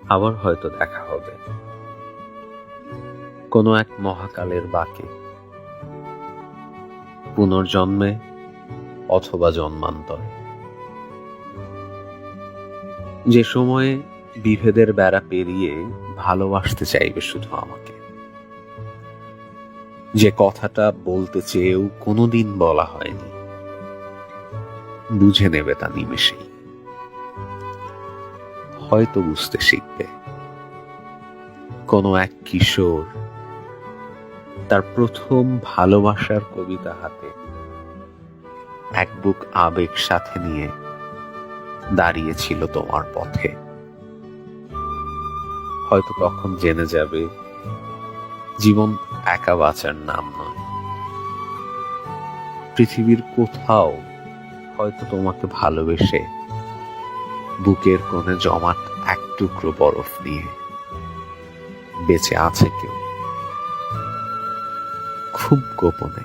আবার হয়তো দেখা হবে কোনো এক মহাকালের বাঁকে, পুনর্জন্মে অথবা জন্মান্তরে, যে সময়ে বিভেদের বেড়া পেরিয়ে ভালোবাসতে চাইবে শুধু আমাকে, যে কথাটা বলতে চেয়েও কোনোদিন বলা হয়নি, বুঝে নেবে তা নিমেষেই। হয়তো বুঝতে শিখবে কোনো এক কিশোর তার প্রথম ভালোবাসার কবিতা হাতে, এক বুক আবেগ সাথে নিয়ে দাঁড়িয়েছিল তোমার পথে। হয়তো তখন জেনে যাবে জীবন একা বাঁচার নাম নয়। পৃথিবীর কোথাও হয়তো তোমাকে ভালোবেসে বুকের কোণে জমাট এক টুকরো বরফ নিয়ে বেঁচে আছে কেউ, খুব গোপনে।